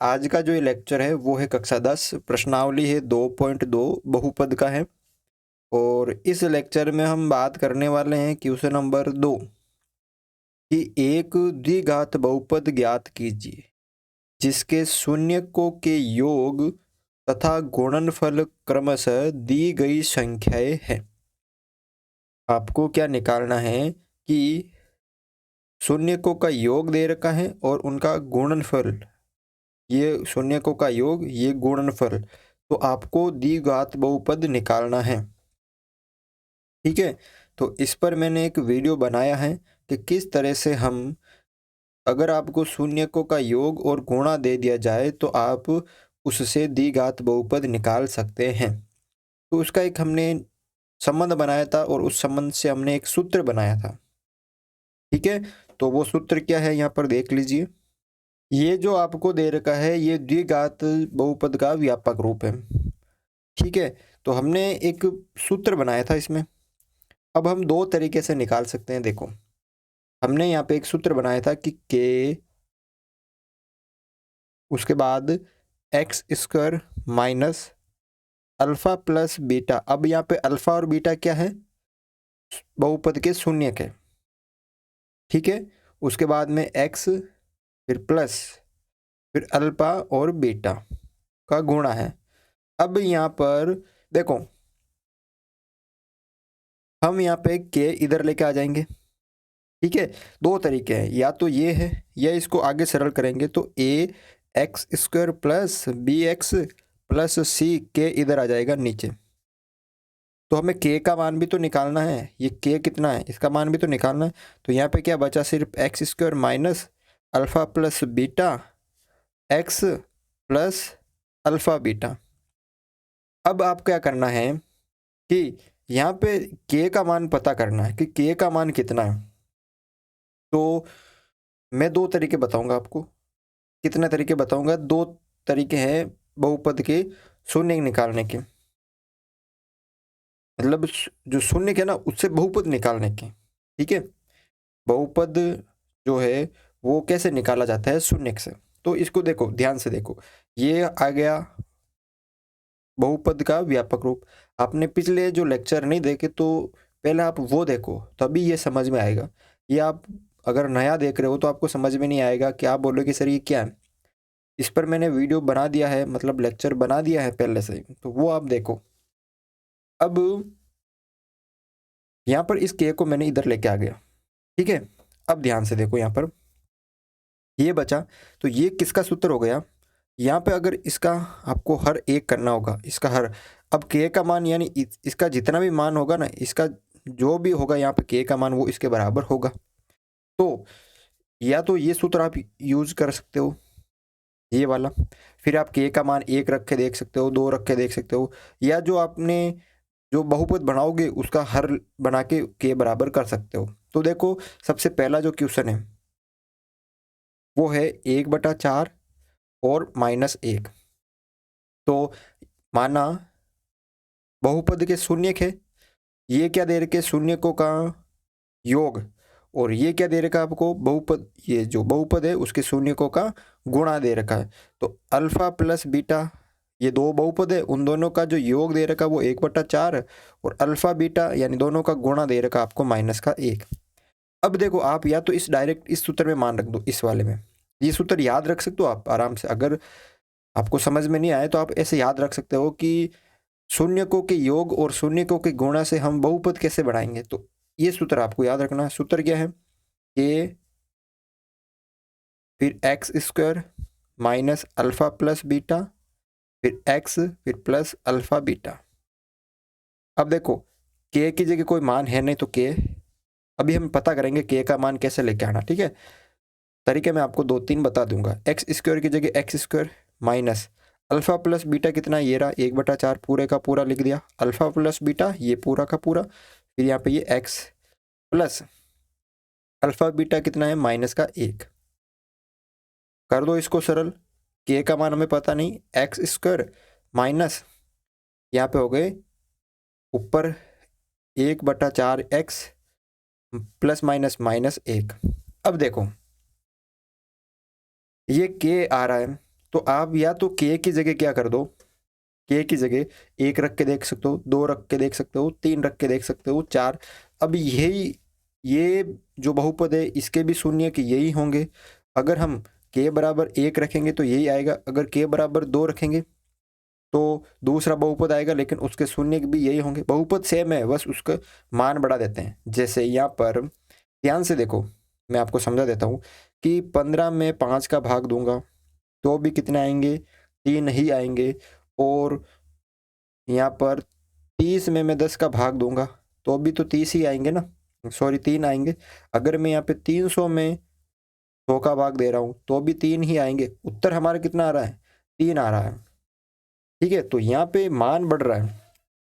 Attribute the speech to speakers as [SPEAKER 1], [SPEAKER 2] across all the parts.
[SPEAKER 1] आज का जो ये लेक्चर है वो है कक्षा 10 प्रश्नावली है 2.2 बहुपद का है। और इस लेक्चर में हम बात करने वाले हैं क्वेश्चन नंबर 2 कि एक द्विघात बहुपद ज्ञात कीजिए जिसके शून्यकों के योग तथा गुणनफल क्रमशः दी गई संख्याएं हैं। आपको क्या निकालना है कि शून्यकों का योग दे रखा है और उनका गुणनफल, ये शून्यकों का योग, ये गुणनफल, तो आपको द्विघात बहुपद निकालना है। ठीक है, तो इस पर मैंने एक वीडियो बनाया है कि किस तरह से हम, अगर आपको शून्यकों का योग और गुणा दे दिया जाए तो आप उससे द्विघात बहुपद निकाल सकते हैं। तो उसका एक हमने संबंध बनाया था और उस संबंध से हमने एक सूत्र बनाया था। ठीक है, तो वो सूत्र क्या है यहाँ पर देख लीजिए। ये जो आपको दे रखा है ये द्विघात बहुपद का व्यापक रूप है। ठीक है, तो हमने एक सूत्र बनाया था इसमें। अब हम दो तरीके से निकाल सकते हैं। देखो, हमने यहाँ पे एक सूत्र बनाया था कि के उसके बाद x square minus alpha plus beta. अब यहाँ पे अल्फा और बीटा क्या है? बहुपद के शून्यक है। ठीक है, उसके बाद में एक्स फिर प्लस फिर अल्फा और बीटा का गुणा है। अब यहाँ पर देखो, हम यहाँ पे के इधर लेके आ जाएंगे। ठीक है, दो तरीके हैं, या तो ये है या इसको आगे सरल करेंगे तो A X square plus B X plus C के इधर आ जाएगा नीचे। तो हमें के का मान भी तो निकालना है, ये के कितना है इसका मान भी तो निकालना है। तो यहाँ पे क्या बचा? सिर्फ x square minus alpha plus beta x plus alpha beta. अब आप क्या करना है कि यहाँ पे के का मान पता करना है कि के का मान कितना है। तो मैं दो तरीके बताऊंगा आपको। कितने तरीके बताऊंगा? दो तरीके हैं बहुपद के शून्य निकालने के, मतलब जो शून्य है ना उससे बहुपद निकालने के। ठीक है, बहुपद जो है वो कैसे निकाला जाता है? शून्य से। तो इसको देखो, ध्यान से देखो, ये आ गया बहुपद का व्यापक रूप। आपने पिछले जो लेक्चर नहीं देखे तो पहले आप वो देखो, तभी ये समझ में आएगा। ये आप अगर नया देख रहे हो तो आपको समझ में नहीं आएगा कि आप बोलोगे सर ये क्या है। इस पर मैंने वीडियो बना दिया है, मतलब लेक्चर बना दिया है पहले से, तो वो आप देखो। अब यहाँ पर इस के को मैंने इधर लेके आ गया। ठीक है, अब ध्यान से देखो, यहाँ पर ये बचा, तो ये किसका सूत्र हो गया? यहाँ पे अगर इसका आपको हर एक करना होगा, इसका हर, अब के का मान यानी इसका जितना भी मान होगा ना, इसका जो भी होगा यहाँ पे के का मान वो इसके बराबर होगा। तो या तो ये सूत्र आप यूज कर सकते हो, ये वाला, फिर आप के का मान एक रख के देख सकते हो, दो रख के देख सकते हो, या जो आपने जो बहुपद बनाओगे उसका हर बना के बराबर कर सकते हो। तो देखो, सबसे पहला जो क्वेश्चन है वो है 1/4 और -1। तो माना बहुपद के शून्यक है, ये क्या दे रखे? शून्यकों का योग, और ये क्या दे रखा है आपको? बहुपद, ये जो बहुपद है उसके शून्यकों का गुणा दे रखा है। तो अल्फा प्लस बीटा, ये दो बहुपद है, उन दोनों का जो योग दे रखा है वो 1/4, और अल्फा बीटा यानी दोनों का गुणा दे रखा आपको -1। अब देखो, आप या तो इस डायरेक्ट इस सूत्र में मान रख दो, इस वाले में ये सूत्र याद रख सकते हो आप आराम से। अगर आपको समझ में नहीं आए तो आप ऐसे याद रख सकते हो कि शून्यकों के योग और शून्यकों के गुणा से हम बहुपद कैसे बढ़ाएंगे। तो ये सूत्र आपको याद रखना है। सूत्र क्या है? के फिर x square minus alpha plus beta फिर एक्स फिर प्लस अल्फा बीटा। अब देखो, के की जगह कोई मान है नहीं तो के, अभी हम पता करेंगे के का मान कैसे लेके आना। ठीक है, तरीके मैं आपको 2-3 बता दूंगा। एक्स स्क्वायर की जगह x square minus alpha plus beta कितना? ये रहा 1/4, पूरे का पूरा लिख दिया। अल्फा प्लस बीटा ये पूरा का पूरा, फिर यहाँ पे ये एक्स प्लस अल्फा बीटा कितना है? -1। कर दो इसको सरल, के का मान हमें पता नहीं, एक्स स्क्वायर माइनस यहाँ पे हो गए ऊपर 1/4 एक्स प्लस माइनस -1। अब देखो, ये के आ रहा है तो आप या तो के की जगह क्या कर दो, के की जगह 1 रख के देख सकते हो, 2 रख के देख सकते हो, 3 रख के देख सकते हो, 4। अब यही ये जो बहुपद है इसके भी शून्य के यही होंगे। अगर हम के बराबर 1 रखेंगे तो यही आएगा, अगर के बराबर 2 रखेंगे तो दूसरा बहुपद आएगा, लेकिन उसके शून्य भी यही होंगे। बहुपद सेम है, बस उसका मान बढ़ा देते हैं। जैसे यहाँ पर ध्यान से देखो, मैं आपको समझा देता हूँ कि 15 में 5 का भाग दूंगा तो भी कितने आएंगे, 3 ही आएंगे। और यहाँ पर 30 में मैं 10 का भाग दूंगा तो भी तो 30 ही आएंगे ना, सॉरी 3 आएंगे। अगर मैं यहाँ पे 300 में 100 का भाग दे रहा हूँ तो भी 3 ही आएंगे। उत्तर हमारा कितना आ रहा है, 3 आ रहा है। ठीक है, तो यहाँ पे मान बढ़ रहा है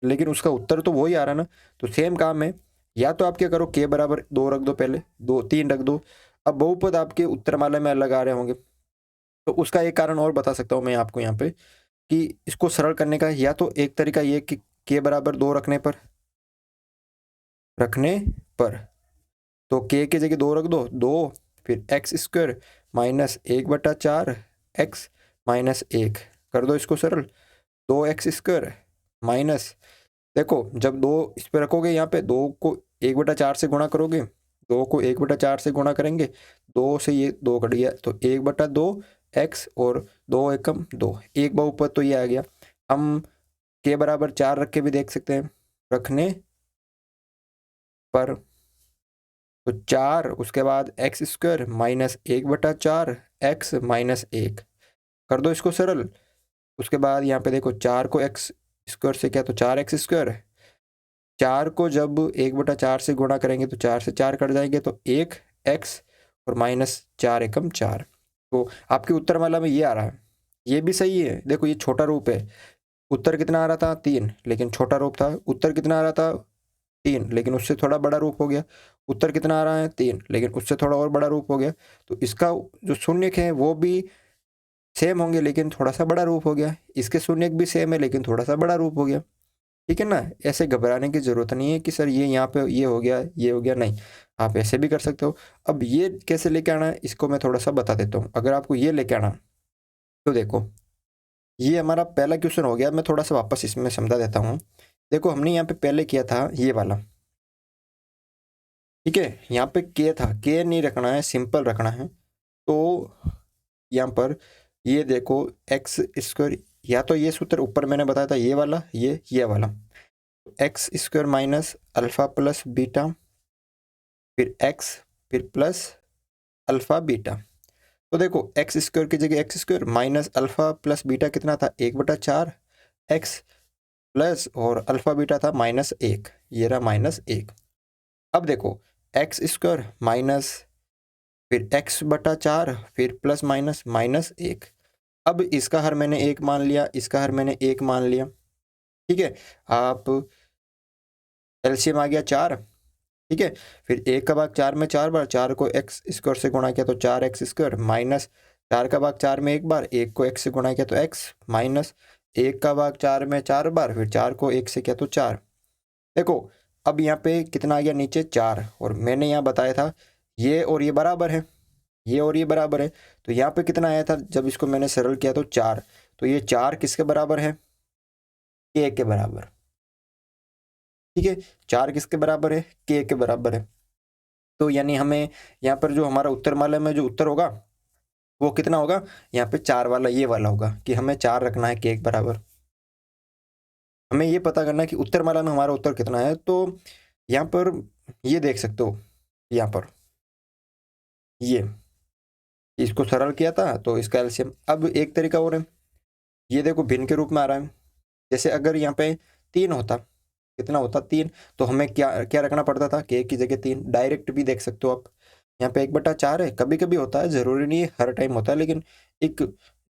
[SPEAKER 1] लेकिन उसका उत्तर तो वही आ रहा है ना। तो सेम काम है, या तो आप क्या करो, के बराबर 2 रख दो, पहले 2 3 रख दो। अब बहुपद आपके उत्तरमाला में अलग आ रहे होंगे, तो उसका एक कारण और बता सकता हूँ मैं आपको यहाँ पे कि इसको सरल करने का या तो एक तरीका ये कि के बराबर 2 रखने पर तो के की जगह 2 रख दो, 2 फिर x square minus 1/4 x minus 1 कर दो इसको सरल। 2x स्क्वायर माइनस, देखो जब 2 इस पे रखोगे, यहाँ पे 2 को 1/4 से गुणा करोगे, 2 को 1/4 से गुणा करेंगे, 2 से ये 2 कट गया तो 1/2 एक्स और 2 एकम 2, एक बहुपद तो ये आ गया। हम के बराबर 4 रख के भी देख सकते हैं, रखने पर तो 4 उसके बाद x square minus 1/4 x minus 1 कर दो इसको सरल। उसके बाद यहाँ पे देखो 4 को एक्स स्क्वायर से क्या, तो 4x स्क्वायर, 4 को जब 1/4 से गुणा करेंगे तो 4 से 4 कट जाएंगे तो 1x और माइनस 4 एकम 4। तो आपके उत्तरमाला में ये आ रहा है, ये भी सही है। देखो ये छोटा रूप है, उत्तर कितना आ रहा था 3, लेकिन छोटा रूप था। उत्तर कितना आ रहा था 3, लेकिन उससे थोड़ा बड़ा रूप हो गया। उत्तर कितना आ रहा है 3, लेकिन उससे थोड़ा और बड़ा रूप हो गया। तो इसका जो शून्यक है वो भी सेम होंगे लेकिन थोड़ा सा बड़ा रूप हो गया, इसके शून्यक भी सेम है लेकिन थोड़ा सा बड़ा रूप हो गया। ठीक है ना, ऐसे घबराने की जरूरत नहीं है कि सर ये यहाँ पे ये हो गया, ये हो गया, नहीं, आप ऐसे भी कर सकते हो। अब ये कैसे लेके आना है इसको मैं थोड़ा सा बता देता हूँ। अगर आपको ये लेके आना तो देखो, ये हमारा पहला क्वेश्चन हो गया, मैं थोड़ा सा वापस इसमें समझा देता हूँ। देखो हमने यहाँ पे पहले किया था ये वाला, ठीक है, यहाँ पे के था, के नहीं रखना है, सिंपल रखना है। तो यहाँ पर ये देखो एक्स स्क्वायर, या तो ये सूत्र ऊपर मैंने बताया था ये वाला, ये वाला, x square minus alpha plus beta, फिर एक्स, फिर प्लस अल्फा बीटा। तो देखो एक्स स्क्वायर की जगह x square minus alpha plus beta कितना था, 1/4 एक्स प्लस और अल्फा बीटा था -1, ये रहा -1। अब देखो एक्स स्क्वायर माइनस फिर x/4 फिर प्लस माइनस -1। अब इसका हर मैंने 1 मान लिया, इसका हर मैंने 1 मान लिया। ठीक है, आप एलसीएम आ गया 4। ठीक है, फिर 1 का भाग 4 में 4 बार, 4 को एक्स स्क्वायर से गुणा किया तो 4x स्क्वायर माइनस 4 का भाग 4 में 1 बार, 1 को x से गुणा किया तो x माइनस 1 का भाग 4 में 4 बार, फिर 4 को 1 से किया तो 4। देखो अब यहाँ पे कितना आ गया नीचे 4, और मैंने यहाँ बताया था ये और ये बराबर है, ये और ये बराबर है। तो यहाँ पे कितना आया था जब इसको मैंने सरल किया तो 4। तो ये 4 किसके बराबर है, के के बराबर। ठीक है, 4 किसके बराबर है, के बराबर है। तो यानी हमें यहाँ पर जो हमारा उत्तरमाला में जो उत्तर होगा वो कितना होगा, यहाँ पे 4 वाला ये वाला होगा कि हमें 4 रखना है के बराबर। हमें ये पता करना है कि उत्तरमाला में हमारा उत्तर कितना है। तो यहाँ पर ये देख सकते हो, यहाँ पर ये इसको सरल किया था तो इसका एलसीएम। अब एक तरीका और है, ये देखो भिन्न के रूप में आ रहा है। जैसे अगर यहाँ पे 3 होता, कितना होता 3, तो हमें क्या क्या रखना पड़ता था, के की जगह 3। डायरेक्ट भी देख सकते हो आप, यहाँ पे 1/4 है, कभी कभी होता है, जरूरी नहीं है हर टाइम होता है, लेकिन एक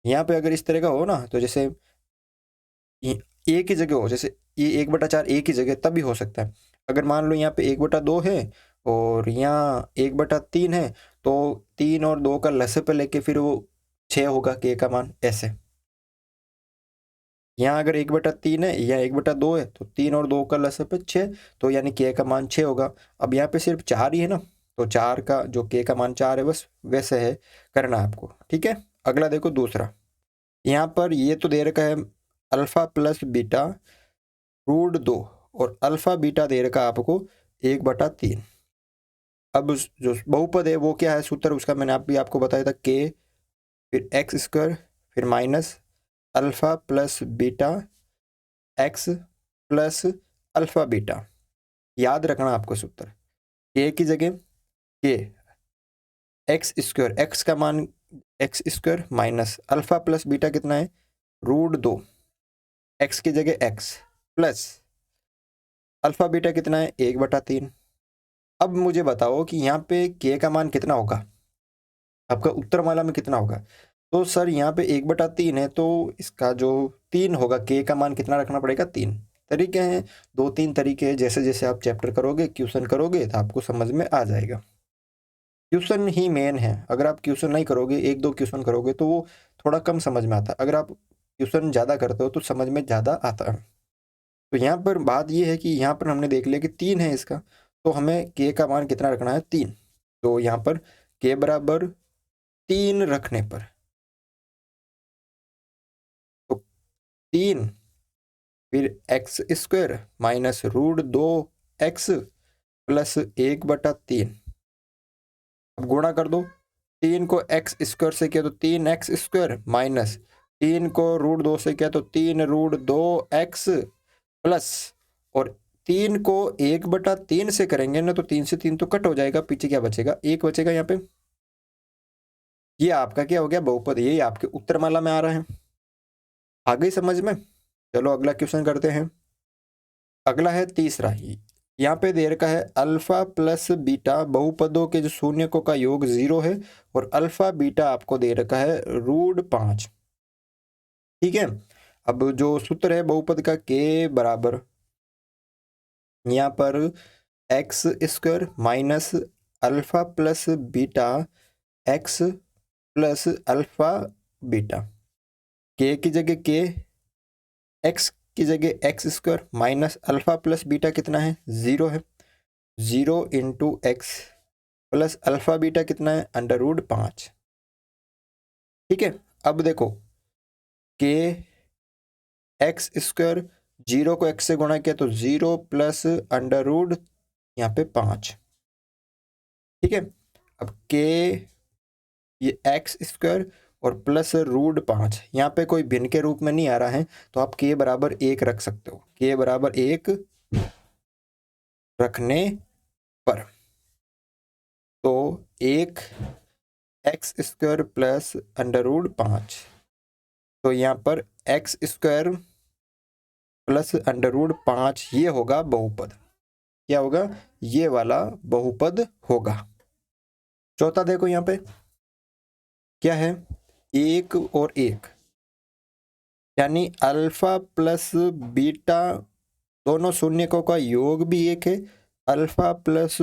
[SPEAKER 1] यहाँ पे अगर इस तरह का हो ना, तो जैसे ए की जगह हो, जैसे ये 1/4 ए की जगह तभी हो सकता है। अगर मान लो यहाँ पे 1/2 है और यहाँ 1/3 है, तो 3 और 2 का लसे पे लेके फिर वो 6 होगा के का मान, ऐसे। यहाँ अगर 1/3 है या 1/2 है तो 3 और 2 का लसा पे 6, तो यानी के का मान 6 होगा। अब यहाँ पे सिर्फ 4 ही है ना, तो 4 का जो के का मान 4 है बस वैसे है करना आपको। ठीक है, अगला देखो दूसरा। यहाँ पर ये तो दे रखा है अल्फ़ा प्लस बीटा रूट 2 और अल्फ़ा बीटा दे रखा है आपको 1/3। अब जो बहुपद है वो क्या है सूत्र उसका, मैंने आपको बताया था के फिर एक्स स्क्वायर फिर minus alpha plus beta x plus alpha beta. याद रखना आपको सूत्र, के की जगह के एक्स स्क्वायर, एक्स का मान x square minus alpha plus beta कितना है रूट 2, एक्स की जगह एक्स प्लस अल्फ़ा बीटा कितना है 1/3। अब मुझे बताओ कि यहाँ पे के का मान कितना होगा, आपका उत्तरमाला में कितना होगा। तो सर यहाँ पे 1/3 है तो इसका जो 3 होगा, के का मान कितना रखना पड़ेगा 3। तरीके हैं 2-3 तरीके हैं, जैसे जैसे आप चैप्टर करोगे क्वेश्चन करोगे तो आपको समझ में आ जाएगा। क्वेश्चन ही मेन है, अगर आप क्वेश्चन नहीं करोगे 1-2 क्वेश्चन करोगे तो वो थोड़ा कम समझ में आता है, अगर आप क्वेश्चन ज़्यादा करते हो तो समझ में ज़्यादा आता है। तो यहाँ पर बात ये है कि यहाँ पर हमने देख लिया कि 3 है इसका, तो हमें के का मान कितना रखना है 3। तो यहाँ पर के बराबर 3 रखने पर तो 3 फिर x square minus root 2 x plus 1/3। अब गुणा कर दो, 3 को एक्स स्क्वायर से किया तो 3x स्क्वायर माइनस 3 को रूट 2 से किया तो 3 रूट 2x प्लस, और 3 को 1/3 से करेंगे ना तो 3 से 3 तो कट हो जाएगा, पीछे क्या बचेगा 1 बचेगा यहाँ पे। ये आपका क्या हो गया बहुपद, ये आपके उत्तरमाला में आ रहा है। आ गई समझ में। चलो अगला क्वेश्चन करते हैं। अगला है तीसरा ही, यहाँ पे दे रखा है अल्फा प्लस बीटा बहुपदों के जो शून्यकों का योग 0 है और अल्फा बीटा आपको दे रखा है रूट 5। ठीक है, अब जो सूत्र है बहुपद का के बराबर यहाँ पर x square minus alpha plus beta x plus alpha beta. के की जगह के, एक्स की जगह x square minus alpha plus beta कितना है 0 है, 0 into x plus alpha beta कितना है √5। ठीक है, अब देखो के एक्स स्क्वायर 0 को एक्स से गुणा किया तो 0 प्लस √ यहाँ पे 5। ठीक है, अब के ये एक्स स्क्वायर और प्लस √5 यहाँ पे कोई भिन्न के रूप में नहीं आ रहा है तो आप के बराबर 1 रख सकते हो, के बराबर 1 रखने पर तो 1 एक्स स्क्वायर प्लस √5, तो यहाँ पर एक्स स्क्वायर प्लस √5 ये होगा बहुपद। क्या होगा, ये वाला बहुपद होगा। चौथा देखो यहाँ पे क्या है 1 और 1, यानी अल्फा प्लस बीटा दोनों शून्यकों का योग भी 1 है, अल्फा प्लस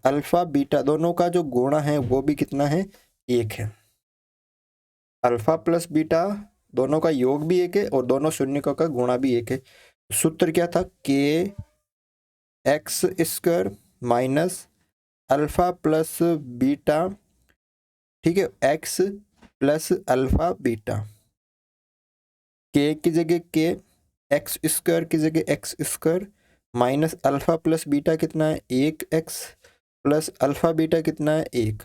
[SPEAKER 1] अल्फा बीटा दोनों का जो गुणा है वो भी कितना है 1 है। अल्फा प्लस बीटा दोनों का योग भी 1 है और दोनों शून्यकों का गुणा भी 1 है। सूत्र क्या था, के x square minus alpha plus beta, ठीक है, एक्स प्लस अल्फा बीटा। के की जगह के, एक्स स्क्वायर की जगह x square minus alpha plus beta कितना है 1x प्लस अल्फा बीटा कितना है 1।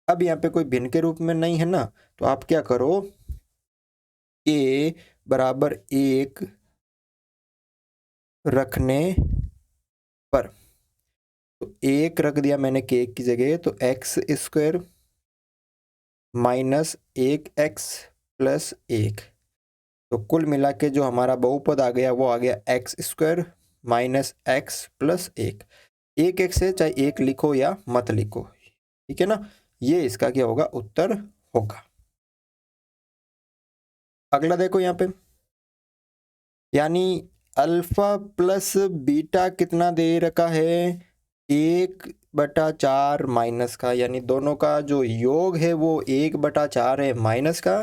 [SPEAKER 1] अब यहाँ पे कोई भिन्न के रूप में नहीं है ना, तो आप क्या करो, a बराबर 1 रखने पर तो 1 रख दिया मैंने के की जगह, तो x square minus 1x plus 1, तो कुल मिला के जो हमारा बहुपद आ गया वो आ गया x square minus x plus 1। 1x है, चाहे 1 लिखो या मत लिखो, ठीक है ना। ये इसका क्या होगा, उत्तर होगा। अगला देखो यहाँ पे, यानी अल्फा प्लस बीटा कितना दे रखा है 1/4 माइनस का, यानी दोनों का जो योग है वो 1/4 है माइनस का,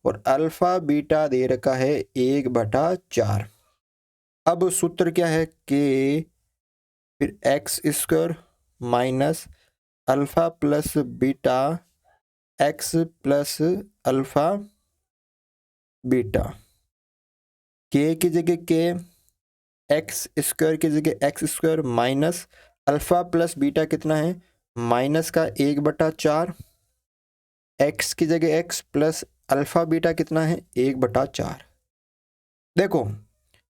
[SPEAKER 1] और अल्फा बीटा दे रखा है 1/4। अब सूत्र क्या है, के फिर x square minus alpha plus beta x plus alpha beta, के की जगह के, एक्स स्क्वायर की जगह x square minus alpha plus beta कितना है, माइनस का 1/4, एक्स की जगह एक्स प्लस अल्फा बीटा कितना है 1/4। देखो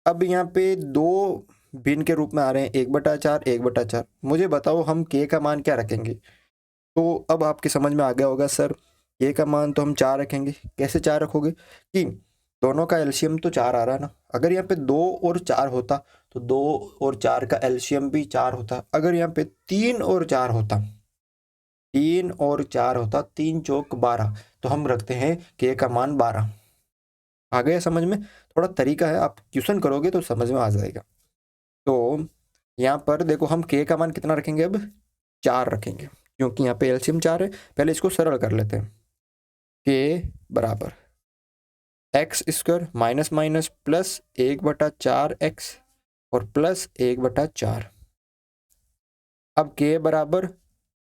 [SPEAKER 1] अब यहाँ पे दो भिन्न के रूप में आ रहे हैं 1/4 1/4। मुझे बताओ हम के का मान क्या रखेंगे। तो अब आपके समझ में आ गया होगा सर के का मान तो हम 4 रखेंगे। कैसे 4 रखोगे कि दोनों का एलसीएम तो 4 आ रहा है ना। अगर यहाँ पे 2 और 4 होता तो 2 और 4 का एलसीएम भी 4 होता। अगर यहाँ पे 3 और 4 होता, 3 और 4 होता, 3 चौक 12, तो हम रखते हैं के का मान 12। आ गया समझ में। थोड़ा तरीका है, आप क्वेश्चन करोगे तो समझ में आ जाएगा। तो यहाँ पर देखो हम के का मान कितना रखेंगे, अब 4 रखेंगे क्योंकि यहाँ पे एलसीएम 4 है। पहले इसको सरल कर लेते हैं। के बराबर x square minus minus plus 1/4 x और प्लस 1/4। अब के बराबर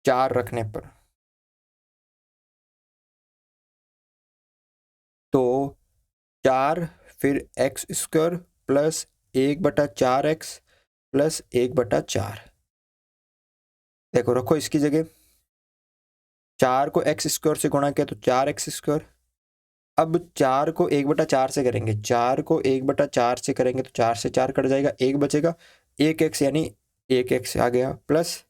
[SPEAKER 1] 4 रखने पर तो 4 फिर x square plus 1/4 x plus 1/4। देखो रखो इसकी जगह, 4 को एक्स स्क्वायर से गुणा किया तो 4x स्क्वायर। अब 4 को 1/4 से करेंगे, 4 को 1/4 से करेंगे तो 4 से 4 कट जाएगा, 1 बचेगा, 1x यानी 1x आ गया प्लस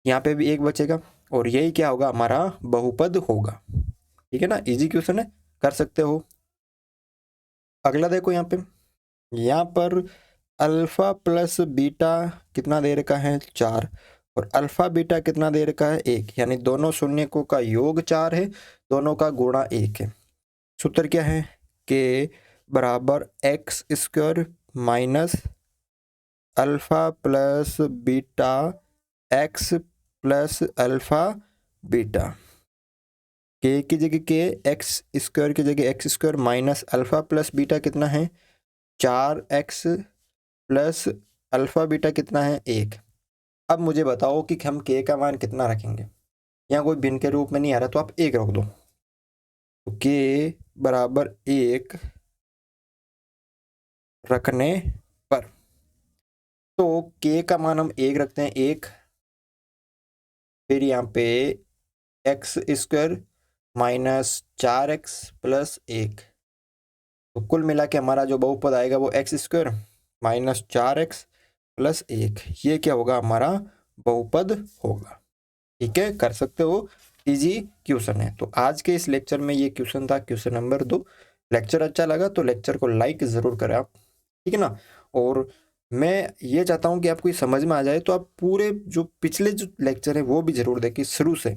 [SPEAKER 1] यहाँ पे भी 1 बचेगा और यही क्या होगा हमारा बहुपद होगा। ठीक है ना, इजी क्वेश्चन है, कर सकते हो। अगला देखो यहाँ पर अल्फा प्लस बीटा कितना दे रखा है 4 और अल्फा बीटा कितना दे रखा है 1, यानी दोनों शून्यकों का योग 4 है, दोनों का गुणा 1 है। सूत्र क्या है, के बराबर x square minus alpha plus beta x plus alpha beta. के की जगह के, एक्स स्क्वायर की जगह x square minus alpha plus beta कितना है 4x प्लस अल्फा बीटा कितना है 1। अब मुझे बताओ कि हम के का मान कितना रखेंगे। यहाँ कोई भिन्न के रूप में नहीं आ रहा तो आप 1 रख दो। तो के बराबर 1 रखने पर तो के का मान हम 1 रखते हैं 1, फिर यहाँ पे x square minus 4x plus 1। तो कुल मिला के हमारा जो बहुपद आएगा वो x square minus 4x plus 1, ये क्या होगा हमारा बहुपद होगा। ठीक है, कर सकते हो, इजी क्वेश्चन है। तो आज के इस लेक्चर में ये क्वेश्चन था, क्वेश्चन नंबर 2। लेक्चर अच्छा लगा तो लेक्चर को लाइक ज़रूर करें आप, ठीक है ना। और मैं ये चाहता हूँ कि आपको ये समझ में आ जाए तो आप पूरे जो पिछले जो लेक्चर है वो भी ज़रूर देखिए शुरू से।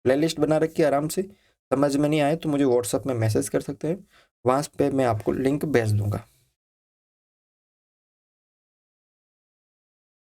[SPEAKER 1] प्लेलिस्ट बना रखी है आराम से, समझ में नहीं आए तो मुझे व्हाट्सएप में मैसेज कर सकते हैं, वहाँ पे मैं आपको लिंक भेज दूँगा।